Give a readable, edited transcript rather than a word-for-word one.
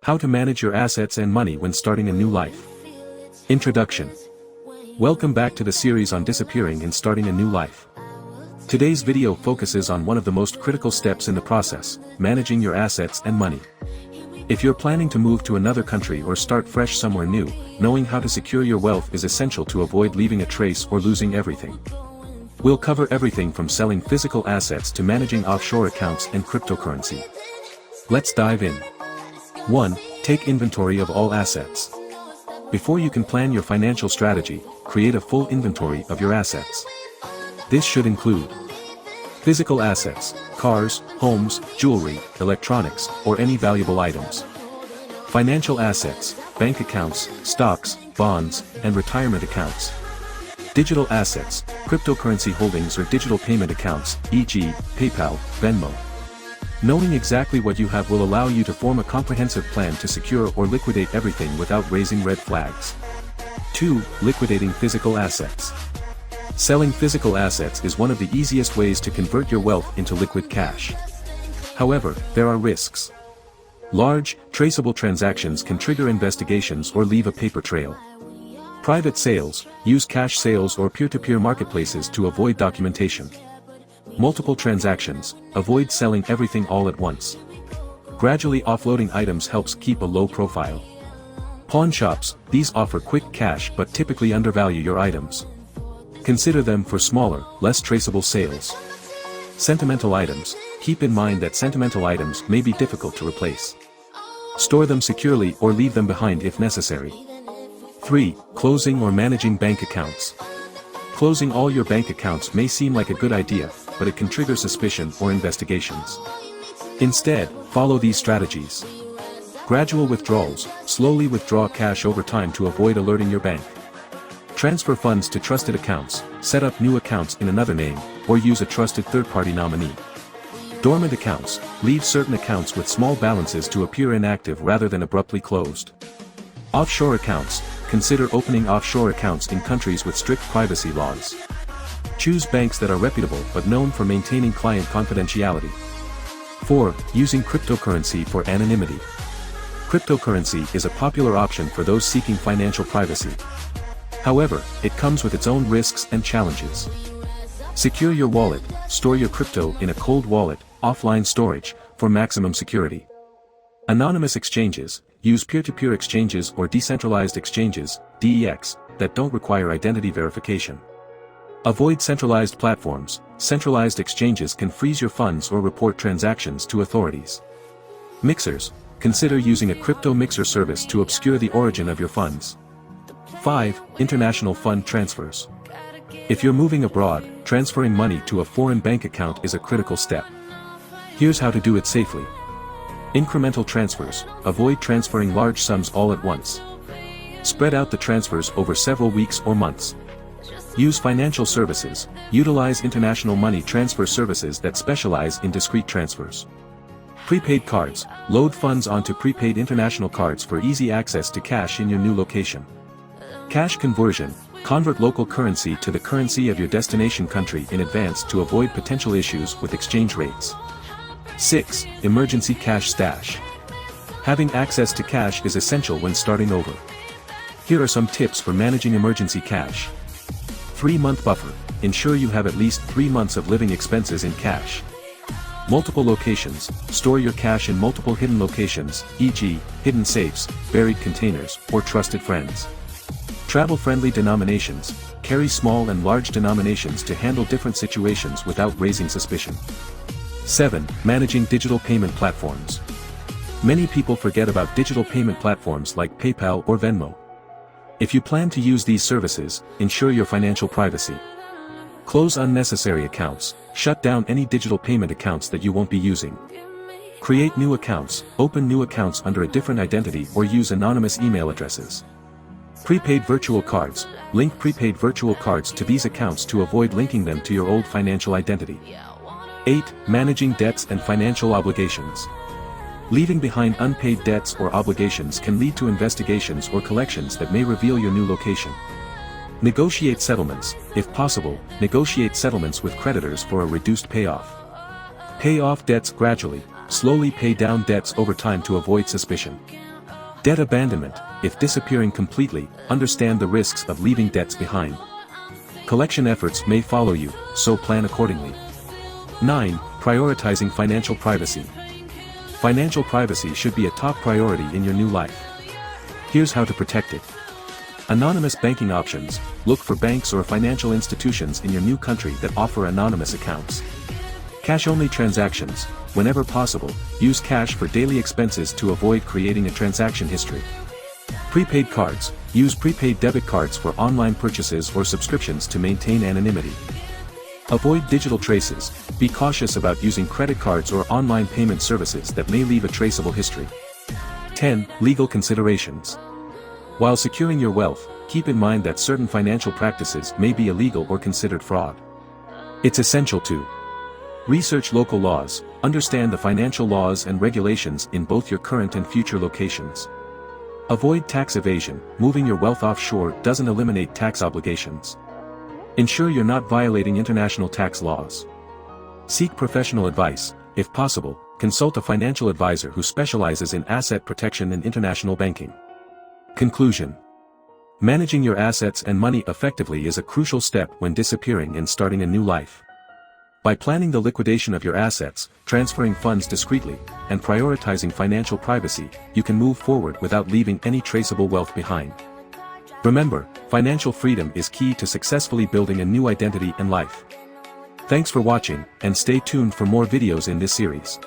How to manage your assets and money when starting a new life. Introduction. Welcome back to the series on disappearing and starting a new life. Today's video focuses on one of the most critical steps in the process, managing your assets and money. If you're planning to move to another country or start fresh somewhere new, knowing how to secure your wealth is essential to avoid leaving a trace or losing everything. We'll cover everything from selling physical assets to managing offshore accounts and cryptocurrency. Let's dive in. 1. Take inventory of all assets. Before you can plan your financial strategy, create a full inventory of your assets. This should include physical assets, cars, homes, jewelry, electronics, or any valuable items. Financial assets, bank accounts, stocks, bonds, and retirement accounts. Digital assets, cryptocurrency holdings or digital payment accounts, e.g., PayPal, Venmo. Knowing exactly what you have will allow you to form a comprehensive plan to secure or liquidate everything without raising red flags. 2. Liquidating physical assets. Selling physical assets is one of the easiest ways to convert your wealth into liquid cash. However, there are risks. Large, traceable transactions can trigger investigations or leave a paper trail. Private sales, use cash sales or peer-to-peer marketplaces to avoid documentation. Multiple transactions, avoid selling everything all at once. Gradually offloading items helps keep a low profile. Pawn shops, these offer quick cash but typically undervalue your items. Consider them for smaller, less traceable sales. Sentimental items, keep in mind that sentimental items may be difficult to replace. Store them securely or leave them behind if necessary. 3. Closing or managing bank accounts. Closing all your bank accounts may seem like a good idea, but it can trigger suspicion or investigations. Instead, follow these strategies. Gradual withdrawals, slowly withdraw cash over time to avoid alerting your bank. Transfer funds to trusted accounts, set up new accounts in another name, or use a trusted third-party nominee. Dormant accounts, leave certain accounts with small balances to appear inactive rather than abruptly closed. Offshore accounts, consider opening offshore accounts in countries with strict privacy laws. Choose banks that are reputable but known for maintaining client confidentiality. 4. Using cryptocurrency for anonymity. Cryptocurrency is a popular option for those seeking financial privacy. However, it comes with its own risks and challenges. Secure your wallet, store your crypto in a cold wallet, offline storage, for maximum security. Anonymous exchanges, use peer-to-peer exchanges or decentralized exchanges, DEX, that don't require identity verification. Avoid centralized platforms, centralized exchanges can freeze your funds or report transactions to authorities. Mixers, consider using a crypto mixer service to obscure the origin of your funds. 5. International fund transfers. If you're moving abroad, transferring money to a foreign bank account is a critical step. Here's how to do it safely. Incremental transfers, avoid transferring large sums all at once. Spread out the transfers over several weeks or months. Use financial services, utilize international money transfer services that specialize in discrete transfers. Prepaid cards, load funds onto prepaid international cards for easy access to cash in your new location. Cash conversion, convert local currency to the currency of your destination country in advance to avoid potential issues with exchange rates. 6. Emergency cash stash. Having access to cash is essential when starting over. Here are some tips for managing emergency cash. 3-month buffer, ensure you have at least 3 months of living expenses in cash. Multiple locations, store your cash in multiple hidden locations, e.g., hidden safes, buried containers, or trusted friends. Travel-friendly denominations, carry small and large denominations to handle different situations without raising suspicion. 7. Managing digital payment platforms. Many people forget about digital payment platforms like PayPal or Venmo. If you plan to use these services, ensure your financial privacy. Close unnecessary accounts, shut down any digital payment accounts that you won't be using. Create new accounts, open new accounts under a different identity or use anonymous email addresses. Prepaid virtual cards, link prepaid virtual cards to these accounts to avoid linking them to your old financial identity. 8. Managing debts and financial obligations. Leaving behind unpaid debts or obligations can lead to investigations or collections that may reveal your new location. Negotiate settlements, if possible, negotiate settlements with creditors for a reduced payoff. Pay off debts gradually, slowly pay down debts over time to avoid suspicion. Debt abandonment. If disappearing completely, understand the risks of leaving debts behind. Collection efforts may follow you, so plan accordingly. 9. Prioritizing financial privacy. Financial privacy should be a top priority in your new life. Here's how to protect it. Anonymous banking options. Look for banks or financial institutions in your new country that offer anonymous accounts. Cash-only transactions. Whenever possible, use cash for daily expenses to avoid creating a transaction history. Prepaid cards. Use prepaid debit cards for online purchases or subscriptions to maintain anonymity. Avoid digital traces. Be cautious about using credit cards or online payment services that may leave a traceable history. 10. Legal considerations. While securing your wealth, keep in mind that certain financial practices may be illegal or considered fraud. It's essential to research local laws, understand the financial laws and regulations in both your current and future locations. Avoid tax evasion. Moving your wealth offshore doesn't eliminate tax obligations. Ensure you're not violating international tax laws. Seek professional advice. If possible, consult a financial advisor who specializes in asset protection and international banking. Conclusion. Managing your assets and money effectively is a crucial step when disappearing and starting a new life. By planning the liquidation of your assets, transferring funds discreetly, and prioritizing financial privacy, you can move forward without leaving any traceable wealth behind. Remember, financial freedom is key to successfully building a new identity and life. Thanks for watching, and stay tuned for more videos in this series.